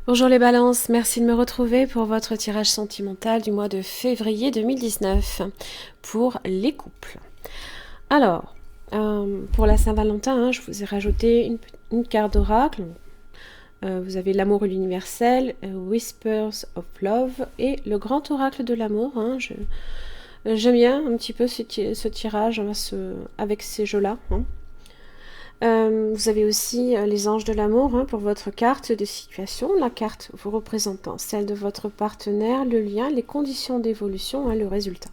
Bonjour les balances, merci de me retrouver pour votre tirage sentimental du mois de février 2019 pour les couples. Alors, pour la Saint-Valentin, je vous ai rajouté une carte d'oracle. Vous avez l'amour et l'universel, Whispers of Love et le grand oracle de l'amour. J'aime bien un petit peu ce tirage avec ces jeux-là. Vous avez aussi les anges de l'amour pour votre carte de situation, la carte vous représentant celle de votre partenaire, le lien, les conditions d'évolution, le résultat.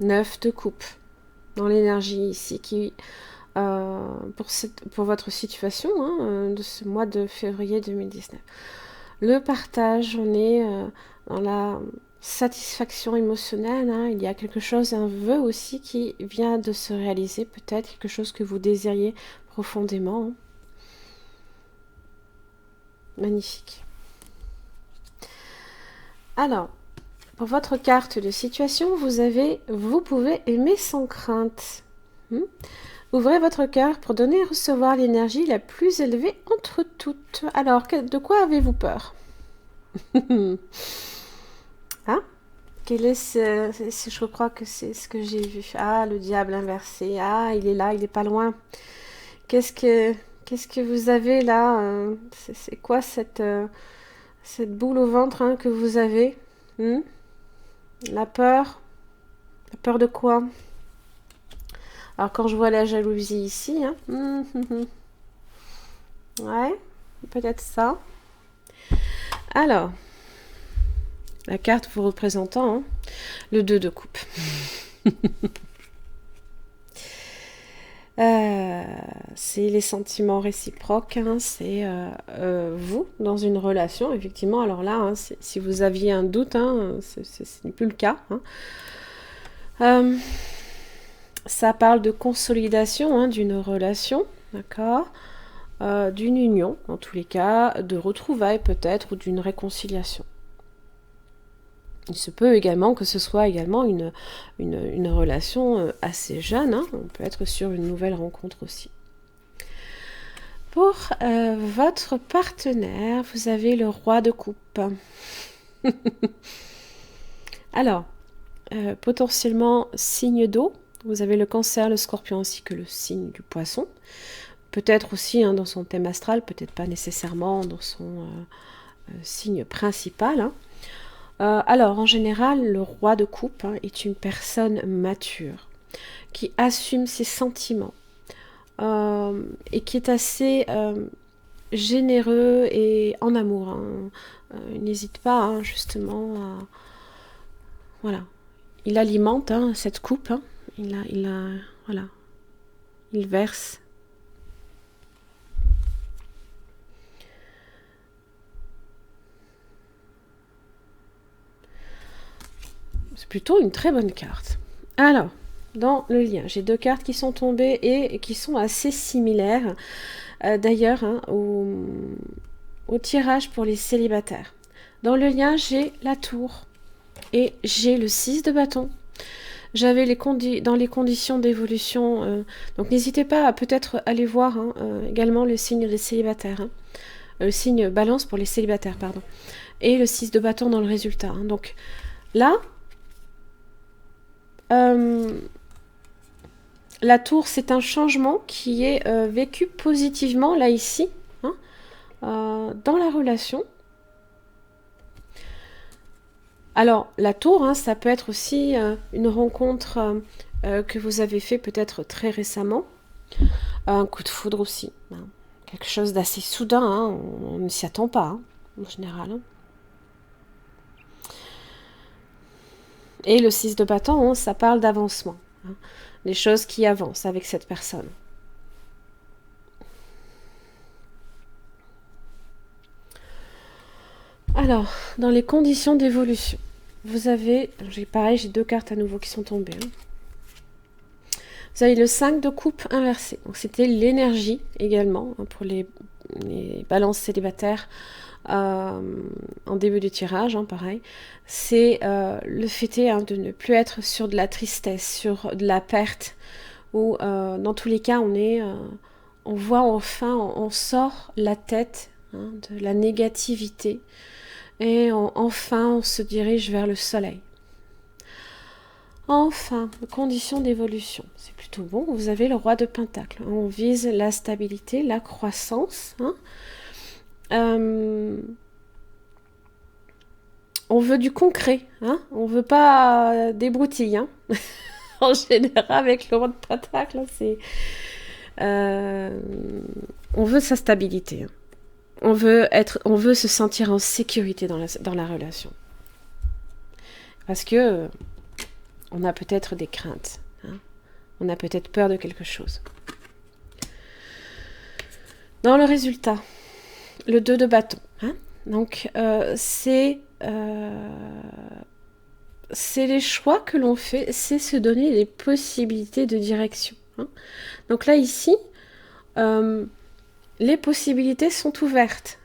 9 de coupe dans l'énergie ici qui pour votre situation de ce mois de février 2019. Le partage, on est dans la satisfaction émotionnelle, il y a quelque chose, un vœu aussi qui vient de se réaliser, peut-être quelque chose que vous désiriez profondément. Magnifique. Alors, pour votre carte de situation, vous pouvez aimer sans crainte. Ouvrez votre cœur pour donner et recevoir l'énergie la plus élevée entre toutes. Alors, de quoi avez-vous peur? Quel est je crois que c'est ce que j'ai vu. Ah, le diable inversé. Ah, il est là, il est pas loin. Qu'est-ce que vous avez là? C'est quoi cette boule au ventre que vous avez? La peur? La peur de quoi? Alors, quand je vois la jalousie ici, ouais, peut-être ça. Alors, la carte vous représentant le 2 de coupe. C'est les sentiments réciproques, c'est vous dans une relation, effectivement. Alors là, si vous aviez un doute, ce n'est plus le cas. Ça parle de consolidation d'une relation, d'accord, d'une union, en tous les cas, de retrouvailles peut-être, ou d'une réconciliation. Il se peut également que ce soit également une relation assez jeune. On peut être sur une nouvelle rencontre aussi. Pour votre partenaire, vous avez le roi de coupe. Alors, potentiellement signe d'eau. Vous avez le cancer, le scorpion ainsi que le signe du poisson. Peut-être aussi dans son thème astral, peut-être pas nécessairement dans son signe principal. Alors, en général, le roi de coupe est une personne mature, qui assume ses sentiments et qui est assez généreux et en amour. Il n'hésite pas justement à... Voilà. Il alimente cette coupe. Voilà. Il verse. C'est plutôt une très bonne carte. Alors, dans le lien, j'ai 2 cartes qui sont tombées et qui sont assez similaires. D'ailleurs, au tirage pour les célibataires. Dans le lien, j'ai la tour et j'ai le 6 de bâton. J'avais dans les conditions d'évolution. Donc, n'hésitez pas à peut-être aller voir également le signe des célibataires. Le signe balance pour les célibataires, pardon. Et le 6 de bâton dans le résultat. Donc, là... la tour, c'est un changement qui est vécu positivement, là, ici, dans la relation. Alors, la tour, ça peut être aussi une rencontre que vous avez fait peut-être très récemment. Un coup de foudre aussi. Quelque chose d'assez soudain, on ne s'y attend pas, en général. Et le 6 de bâton, ça parle d'avancement. Les choses qui avancent avec cette personne. Alors, dans les conditions d'évolution, vous avez, j'ai 2 cartes à nouveau qui sont tombées. Vous avez le 5 de coupe inversé. Donc, c'était l'énergie également pour les balances célibataires en début de tirage, pareil. C'est le fait de ne plus être sur de la tristesse, sur de la perte, ou dans tous les cas, on est on voit enfin, on sort la tête de la négativité et enfin on se dirige vers le soleil. Enfin, conditions d'évolution, c'est plutôt bon. Vous avez le roi de Pentacle. On vise la stabilité, la croissance. On veut du concret. On veut pas des broutilles. En général, avec le roi de Pentacle, c'est... on veut sa stabilité. On veut se sentir en sécurité dans la relation. Parce que on a peut-être des craintes. On a peut-être peur de quelque chose. Dans le résultat, le 2 de bâton. Donc, c'est les choix que l'on fait, c'est se donner des possibilités de direction. Donc là, ici, les possibilités sont ouvertes.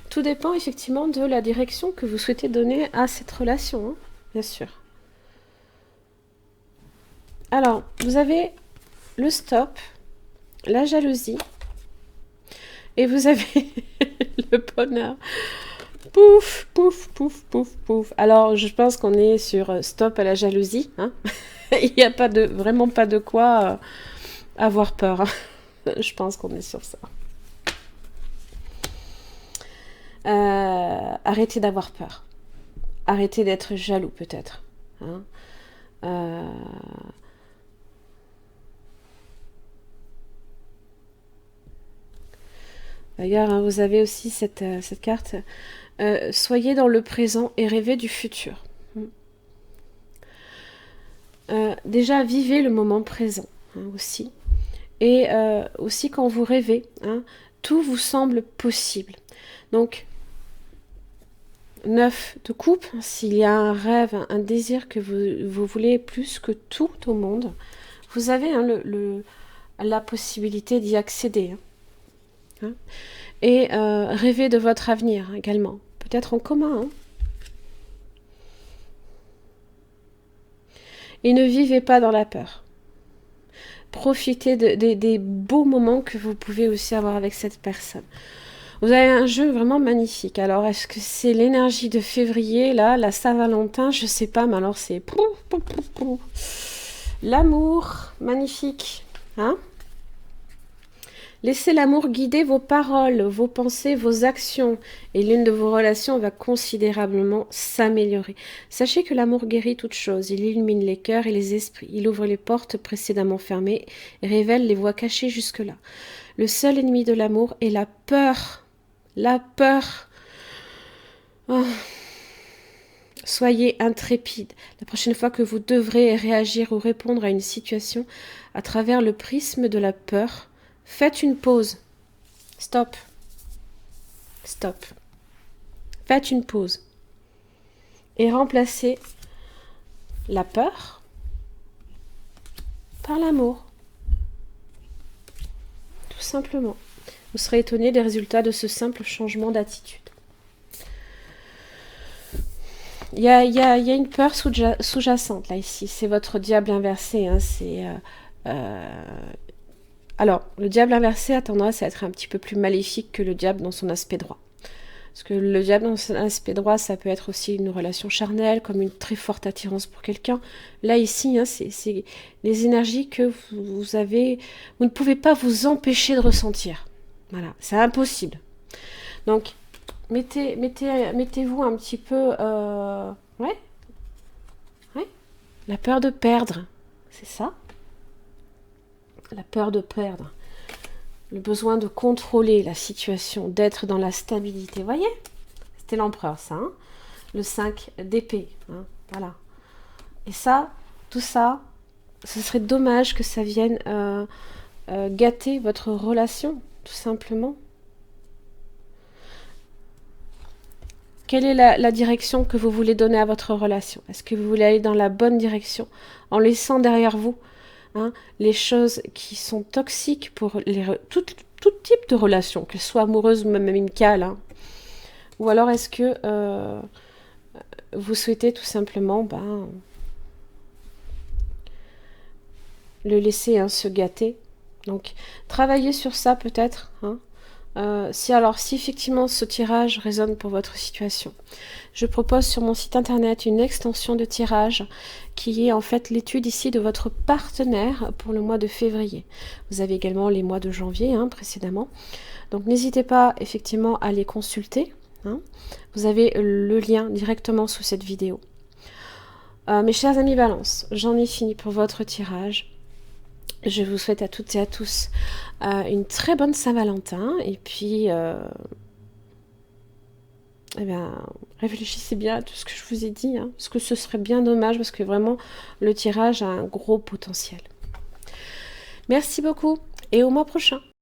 Tout dépend effectivement de la direction que vous souhaitez donner à cette relation, bien sûr. Alors, vous avez le stop, la jalousie, et vous avez le bonheur. Pouf, pouf, pouf, pouf, pouf. Alors, je pense qu'on est sur stop à la jalousie. Il n'y a vraiment pas de quoi avoir peur. Je pense qu'on est sur ça. Arrêtez d'avoir peur. Arrêtez d'être jaloux, peut-être. D'ailleurs, vous avez aussi cette carte. Soyez dans le présent et rêvez du futur. Déjà, vivez le moment présent aussi. Et aussi, quand vous rêvez, tout vous semble possible. Donc, 9 de coupe, s'il y a un rêve, un désir que vous voulez plus que tout au monde, vous avez la possibilité d'y accéder. Et rêver de votre avenir également, peut-être en commun. Et ne vivez pas dans la peur. Profitez des beaux moments que vous pouvez aussi avoir avec cette personne. Vous avez un jeu vraiment magnifique. Alors, est-ce que c'est l'énergie de février, là, la Saint-Valentin? Je sais pas, mais alors c'est... L'amour, magnifique. Laissez l'amour guider vos paroles, vos pensées, vos actions, et l'une de vos relations va considérablement s'améliorer. Sachez que l'amour guérit toute chose, il illumine les cœurs et les esprits, il ouvre les portes précédemment fermées et révèle les voies cachées jusque-là. Le seul ennemi de l'amour est la peur. La peur. Soyez intrépide. La prochaine fois que vous devrez réagir ou répondre à une situation à travers le prisme de la peur, faites une pause. Stop. Stop. Faites une pause. Et remplacez la peur par l'amour. Tout simplement. Vous serez étonné des résultats de ce simple changement d'attitude. Il y a une peur sous-jacente, là, ici. C'est votre diable inversé. Alors, le diable inversé a tendance à être un petit peu plus maléfique que le diable dans son aspect droit. Parce que le diable dans son aspect droit, ça peut être aussi une relation charnelle, comme une très forte attirance pour quelqu'un. Là, ici, c'est les énergies que vous avez... Vous ne pouvez pas vous empêcher de ressentir. Voilà, c'est impossible. Donc, mettez-vous un petit peu... Ouais. La peur de perdre, c'est ça. La peur de perdre. Le besoin de contrôler la situation, d'être dans la stabilité. Vous voyez? C'était l'empereur, ça. Le 5 d'épée. Voilà. Et ça, tout ça, ce serait dommage que ça vienne gâter votre relation, tout simplement. Quelle est la direction que vous voulez donner à votre relation? Est-ce que vous voulez aller dans la bonne direction en laissant derrière vous les choses qui sont toxiques pour tout type de relation, qu'elles soient amoureuses ou même amicales? Ou alors est-ce que vous souhaitez tout simplement le laisser se gâter Donc, travaillez sur ça peut-être, hein. Si effectivement ce tirage résonne pour votre situation, je propose sur mon site internet une extension de tirage qui est en fait l'étude ici de votre partenaire pour le mois de février. Vous avez également les mois de janvier précédemment. Donc n'hésitez pas effectivement à les consulter. Vous avez le lien directement sous cette vidéo. Mes chers amis Balance, j'en ai fini pour votre tirage. Je vous souhaite à toutes et à tous une très bonne Saint-Valentin et puis réfléchissez bien à tout ce que je vous ai dit, parce que ce serait bien dommage parce que vraiment le tirage a un gros potentiel. Merci beaucoup et au mois prochain.